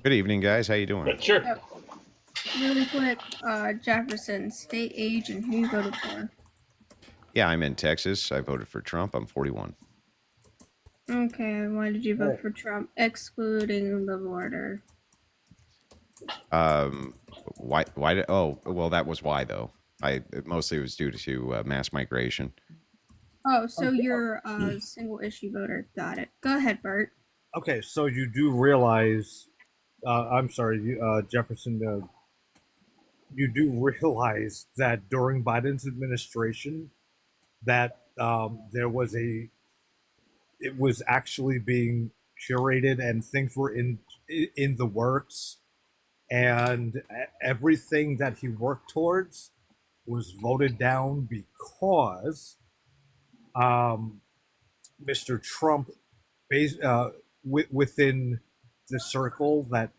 Good evening, guys. How you doing? Sure. Yep. Really quick, Jefferson, state, age, and who you voted for. Yeah, I'm in Texas. I voted for Trump. I'm 41. Okay, why did you vote for Trump, excluding the border? Why? Oh, well, that was why though. Mostly it was due to mass migration. Oh, so you're a single issue voter. Got it. Go ahead, Bert. Okay, so you do realize, I'm sorry, Jefferson, you do realize that during Biden's administration, that it was actually being curated and things were in the works, and everything that he worked towards was voted down because Mr. Trump, within the circle that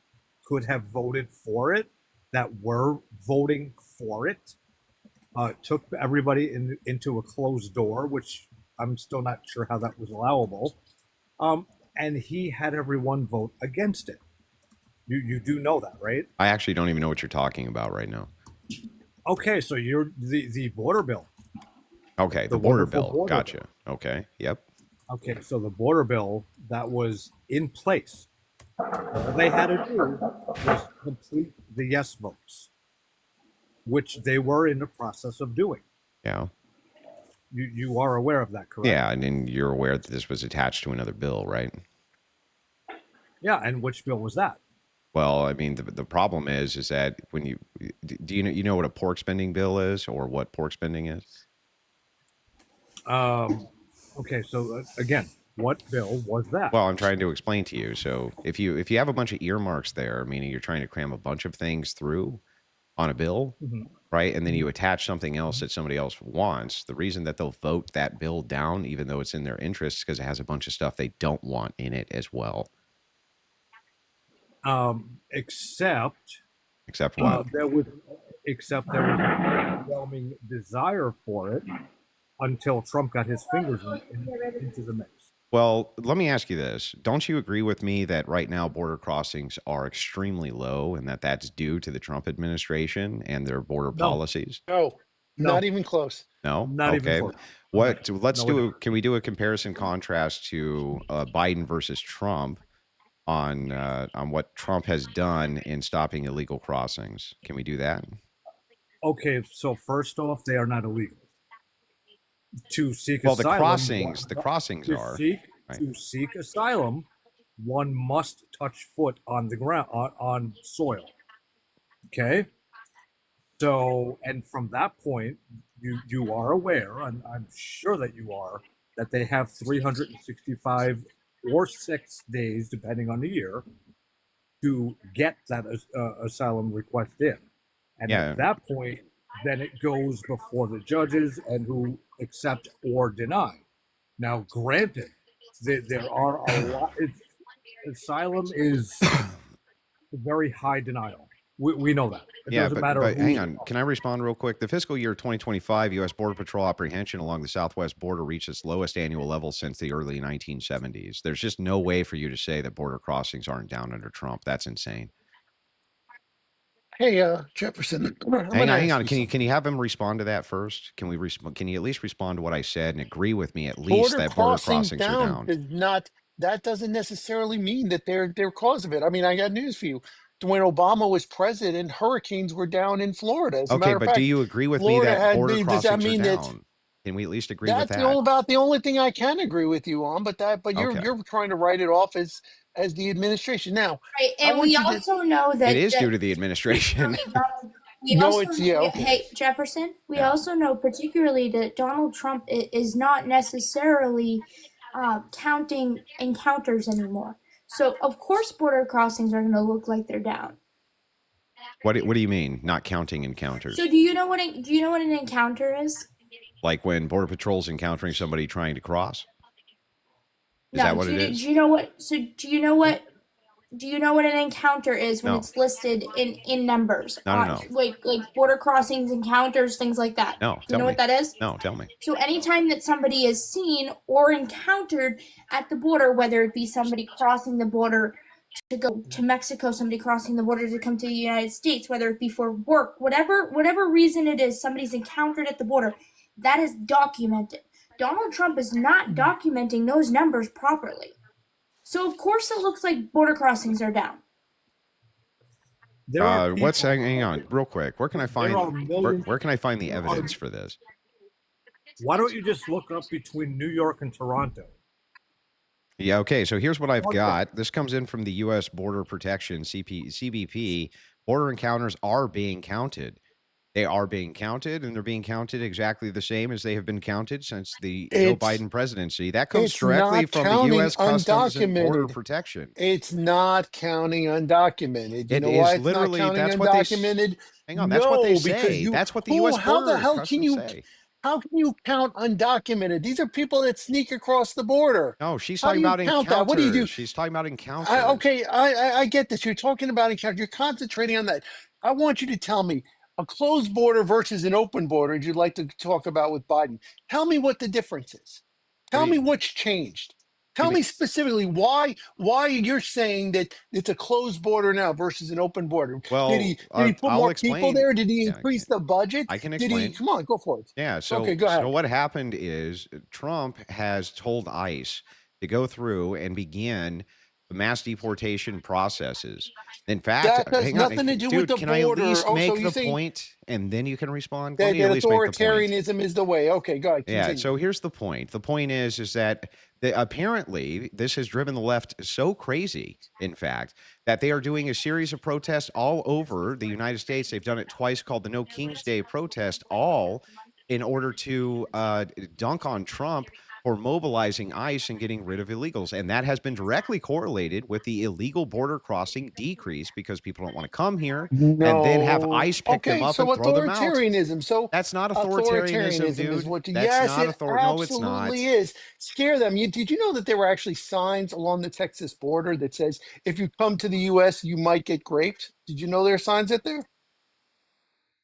could have voted for it, that were voting for it, took everybody into a closed door, which I'm still not sure how that was allowable. And he had everyone vote against it. You do know that, right? I actually don't even know what you're talking about right now. Okay, so you're the border bill. Okay, the border bill. Border Gotcha. bill. Okay, yep. Okay, so the border bill that was in place, all they had to do was complete the yes votes, which they were in the process of doing. Yeah. You are aware of that, correct? Yeah, and then you're aware that this was attached to another bill, right? Yeah, and which bill was that? Well, I mean, the problem is that when do you know what a pork spending bill is, or what pork spending is? Okay, so again, what bill was that? Well, I'm trying to explain to you. So if you have a bunch of earmarks there, meaning you're trying to cram a bunch of things through on a bill, right? And then you attach something else that somebody else wants. The reason that they'll vote that bill down, even though it's in their interest, because it has a bunch of stuff they don't want in it as well. Except what? There was an overwhelming desire for it until Trump got his fingers into the mix. Well, let me ask you this. Don't you agree with me that right now border crossings are extremely low and that that's due to the Trump administration and their border policies? No, not even close. No? Not even close. Let's can we do a comparison contrast to Biden versus Trump on what Trump has done in stopping illegal crossings? Can we do that? Okay, so first off, they are not illegal. To seek asylum, the crossings are. To seek asylum, one must touch foot on the ground, on soil. Okay? So, and from that point, you are aware, and I'm sure that you are, that they have 365 or 6 days, depending on the year, to get that asylum request in. And at that point, then it goes before the judges and who accept or deny. Now, granted, there are a lot. Asylum is a very high denial. We know that. It doesn't matter. But hang on. Can I respond real quick? The fiscal year 2025 U.S. Border Patrol apprehension along the southwest border reached its lowest annual level since the early 1970s. There's just no way for you to say that border crossings aren't down under Trump. That's insane. Hey, Jefferson. Hang on. Can you have him respond to that first? Can you at least respond to what I said and agree with me at least that border crossings are down? That doesn't necessarily mean that they're cause of it. I mean, I got news for you. When Obama was president, hurricanes were down in Florida. As a matter of fact, do you agree with me that border crossings are down? Can we at least agree with that? That's about the only thing I can agree with you on. But you're trying to write it off as the administration now. Right, and we also know that it is due to the administration. Hey, Jefferson, we also know particularly that Donald Trump is not necessarily counting encounters anymore. So of course border crossings are going to look like they're down. What do you mean, not counting encounters? So do you know what an encounter is? Like when Border Patrol's encountering somebody trying to cross? Is that what it is? Do you know what an encounter is when it's listed in numbers? No. Like border crossings, encounters, things like that. No. Do you know what that is? No, tell me. So anytime that somebody is seen or encountered at the border, whether it be somebody crossing the border to go to Mexico, somebody crossing the border to come to the United States, whether it be for work, whatever reason it is, somebody's encountered at the border, that is documented. Donald Trump is not documenting those numbers properly. So of course it looks like border crossings are down. There are people, hang on real quick. Where can I find where can I find the evidence for this? Why don't you just look up between New York and Toronto? Yeah, okay. So here's what I've got. This comes in from the U.S. Border Protection, CBP. Border encounters are being counted. They are being counted, and they're being counted exactly the same as they have been counted since the Joe Biden presidency. That comes directly from the U.S. Customs and Border Protection. It's not counting undocumented. You know why it's not counting undocumented? Hang on, that's what they say. That's what the U.S. Border Customs say. How can you count undocumented? These are people that sneak across the border. No, she's talking about encounters. What do you do? She's talking about encounters. I get this. You're talking about encounters. You're concentrating on that. I want you to tell me a closed border versus an open border, as you'd like to talk about with Biden. Tell me what the difference is. Tell me what's changed. Tell me specifically why you're saying that it's a closed border now versus an open border. Well, did he put more people there? Did he increase the budget? I can explain. Come on, go for it. Yeah. So, okay, go ahead. So what happened is Trump has told ICE to go through and begin the mass deportation processes. In fact, that has nothing to do with the can border. I at least make the point, and then you can respond? That authoritarianism is the way. Okay, go ahead. Continue. Yeah. So here's the point. The point is that apparently this has driven the left so crazy, in fact, that they are doing a series of protests all over the United States. They've done it twice, called the No King's Day protest, all in order to dunk on Trump for mobilizing ICE and getting rid of illegals. And that has been directly correlated with the illegal border crossing decrease because people don't want to come here and then have ICE pick them up and throw them out. So that's not authoritarianism, dude. Yes, it absolutely is. Scare them. Did you know that there were actually signs along the Texas border that says, if you come to the U.S., you might get raped? Did you know there are signs out there?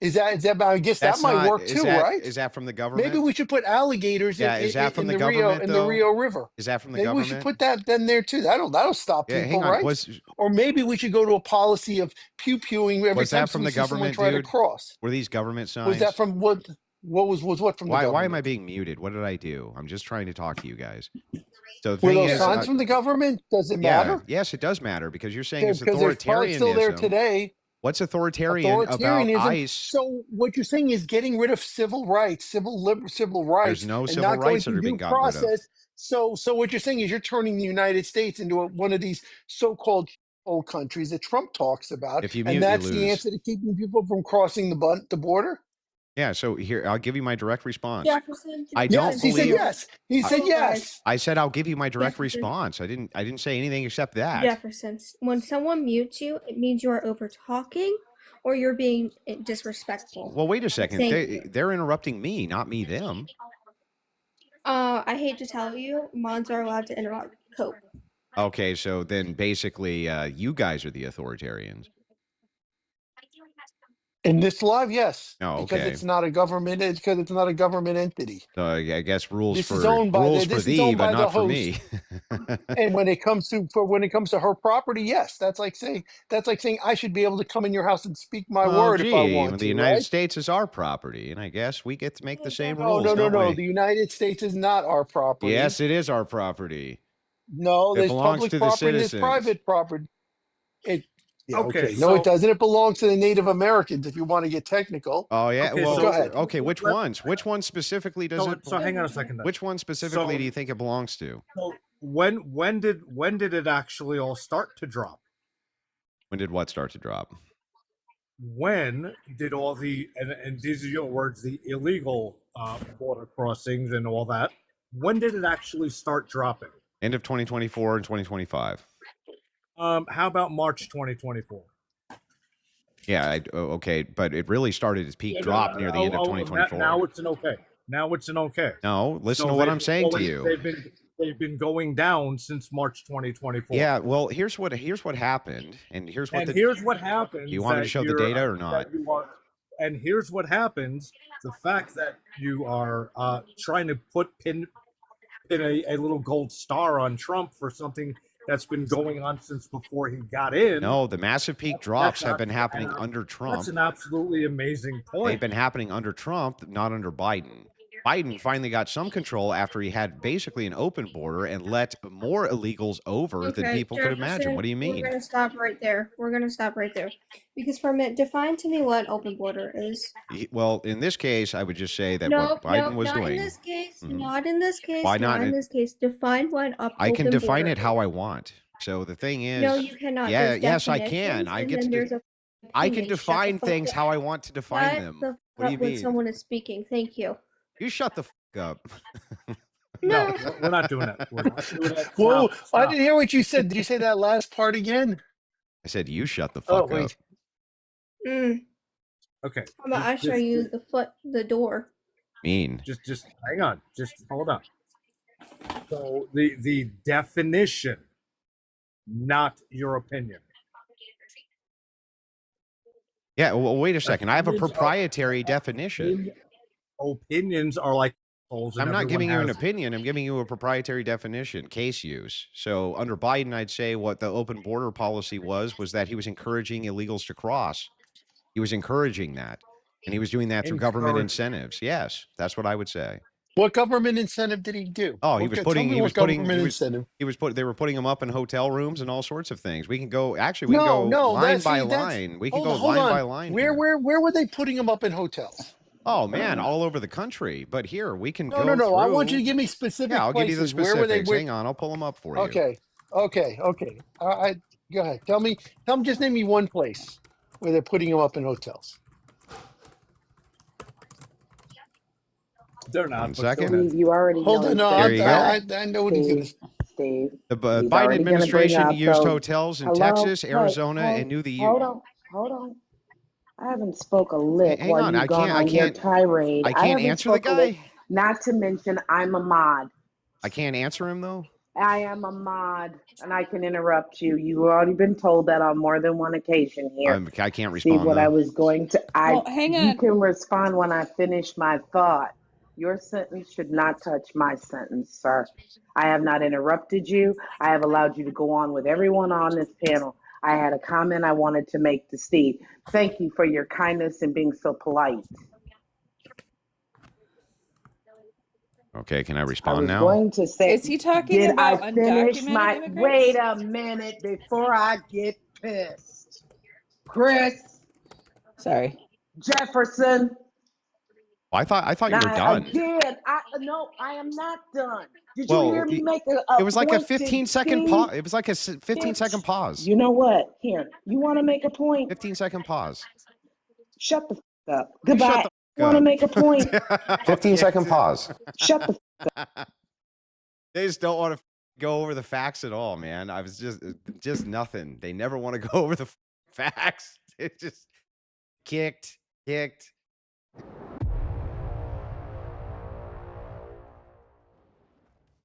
Is that? I guess that might work too, right? Is that from the government? Maybe we should put alligators in the Rio River. Is that from the government? We should put that then there too. That'll stop people, right? Or maybe we should go to a policy of pew-pewing every time from the government, try to cross. Were these government signs? Was that from what? What was what from the government? Why am I being muted? What did I do? I'm just trying to talk to you guys. So were those signs from the government? Does it matter? Yes, it does matter because you're saying it's authoritarianism. They're still there today. What's authoritarian about ICE? So what you're saying is getting rid of civil rights, civil rights. There's no civil rights that are being gotten rid of. So what you're saying is you're turning the United States into one of these so-called old countries that Trump talks about, and that's the answer to keeping people from crossing the border. Yeah, so here, I'll give you my direct response. Jefferson, I don't believe. He said yes. He said yes. I said I'll give you my direct response. I didn't say anything except that. Jefferson, when someone mutes you, it means you are over talking or you're being disrespectful. Well, wait a second. They're interrupting me, not me them. I hate to tell you, mods are allowed to interrupt. Cope. Okay, so then basically, you guys are the authoritarians. In this live, yes. Oh, because it's not a government. It's because it's not a government entity. So I guess rules this for is owned by thee, but not for me. And when it comes to her property, yes, that's like saying I should be able to come in your house and speak my word if I want to. The United States is our property, and I guess we get to make the same rules. No. The United States is not our property. Yes, it is our property. No, there's public property. There's private property. Okay. No, it doesn't. It belongs to the Native Americans, if you want to get technical. Oh yeah. Okay, well, go ahead. Okay. Which ones? Which one specifically does it? So hang on a second. Which one specifically do you think it belongs to? So when did it actually all start to drop? When did what start to drop? When did all the and these are your words, the illegal border crossings and all that? When did it actually start dropping? End of 2024 and 2025. How about March 2024? Yeah, okay, but it really started its peak drop near the end of 2024. Now it's an okay. No, listen to what I'm saying to you. They've been going down since March 2024. Yeah, well, here's what happened, and here's what happens. You want me to show the data or not? And here's what happens: the fact that you are trying to pin a little gold star on Trump for something that's been going on since before he got in. No, the massive peak drops have been happening under That's Trump. an absolutely amazing point. They've been happening under Trump, not under Biden. Biden finally got some control after he had basically an open border and let more illegals over than people could imagine. What do you mean? We're gonna stop right there. Because for a minute, define to me what an open border is. Well, in this case, I would just say that what Biden was not doing. in this case. Not in this case. Why not? In this case. Define what an I can define border it how I want. So the thing is, no, you cannot. Yeah, There's yes, I can. I get to. I can define things how I want to define them. What do you mean? When someone is speaking, thank you. You shut the up. No, we're not doing that. We're not doing that. Whoa, Stop. I didn't hear what you said. Did you say that last part again? I said you shut the fuck up. Okay. How about I show you the door? Mean. Just hang on. Just hold on. So the definition, not your opinion. Yeah, well, wait a second. I have a proprietary definition. Opinions are like holes. I'm not giving you an opinion. I'm giving you a proprietary definition, case use. So under Biden, I'd say what the open border policy was that he was encouraging illegals to cross. He was encouraging that. And he was doing that through government incentives. Yes, that's what I would say. What government incentive did he do? Oh, they were putting him up in hotel rooms and all sorts of things. We can go, actually, we can go line by line. We can go line by line. Where were they putting him up in hotels? Oh man, all over the country. But here we can go. No. I want you to give me specific. Yeah, I'll give you the specifics. Where were they? Hang on, I'll pull them up for you. Okay. Go ahead. Tell me. Just name me one place where they're putting him up in hotels. They're not. 1 second. You already hold on. No, there you go. I know what he's going to. Steve. The Biden administration used hotels in Texas, Arizona, and New the. Hold on. I haven't spoke a lick Hang while on. you've gone on your tirade. I can't answer the guy. Not to mention, I'm a mod. I can't answer him though. I am a mod, and I can interrupt you. You've already been told that on more than one occasion here. I can't respond. See what I was going to. Hang on. You can respond when I finish my thought. Your sentence should not touch my sentence, sir. I have not interrupted you. I have allowed you to go on with everyone on this panel. I had a comment I wanted to make to Steve. Thank you for your kindness and being so polite. Okay, can I respond now? Going to say, is he talking about undocumented immigrants? Wait a minute before I get pissed. Chris. Sorry. Jefferson. I thought you were done. Again, no, I am not done. Did you hear me make a it was like a 15-second pause. It was like a 15-second pause. You know what? Here, you want to make a point? 15-second pause. Shut the f up. Goodbye. You want to make a point? 15-second pause. Shut the f up. They just don't want to go over the facts at all, man. I was just nothing. They never want to go over the facts. It just kicked.